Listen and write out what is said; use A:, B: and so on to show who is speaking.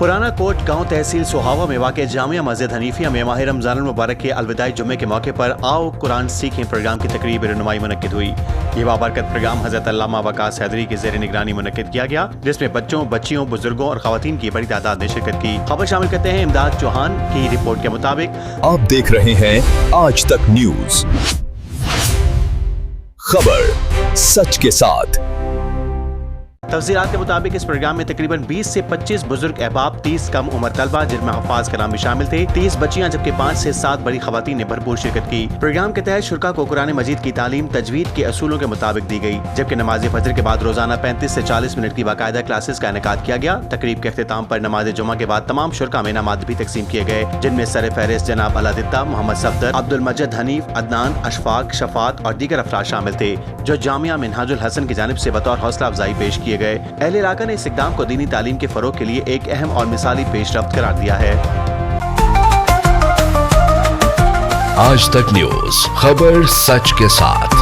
A: पुराना कोट गांव तहसील सोहावा में वाक़ जामिया मस्जिद हनीफिया में माह रमजान मुबारक के अलविदाई जुम्मे के मौके पर आओ कुरान सीखें प्रोग्राम की तकरीब रनुमाई मुनक्किद हुई। ये बाबरकत प्रोग्राम हज़रत अल्लामा वकास हैदरी की ज़ेर निगरानी मुनक्किद किया गया, जिसमें बच्चों, बच्चियों, बुजुर्गों और खवातीन की बड़ी तादाद ने शिरकत की। खबर शामिल करते हैं इमदाद चौहान की रिपोर्ट के मुताबिक।
B: आप देख रहे हैं आज तक न्यूज, खबर सच के साथ।
A: तफसीलात के मुताबिक इस प्रोग्राम में तकरीबन 20 से 25 बुजुर्ग अहबाब, 30 कम उम्र तलबा जिनमें हफ़ाज़ कराम भी शामिल थे, 30 बच्चियां जबकि 5 से 7 बड़ी खवातीन ने भरपूर शिरकत की। प्रोग्राम के तहत शुरका को कुरान मजीद की तालीम तजवीद के असूलों के मुताबिक दी गई, जबकि नमाज फजर के बाद रोजाना 35 से 40 मिनट की बाकायदा क्लासेस का इनेकाद किया गया। तकरीब के अख्तिताम पर नमाज जुमा के बाद तमाम शुरका में इनामात भी तकसीम किए गए, जिनमें सर फहरिस्त जनाब अलादित्ता, मोहम्मद सफदर, अब्दुल मजिद हनीफ, अदनान, अशफाक, शफात और दीगर अफराद शामिल थे, जो जामिया मिनहाजुल हसन की जानिब से बतौर हौसला अफजाई पेश किए गए। अहले इलाका ने इस इक़दाम को दीनी तालीम के फरोग के लिए एक अहम और मिसाली पेशरफ्त करार दिया है।
B: आज तक न्यूज, खबर सच के साथ।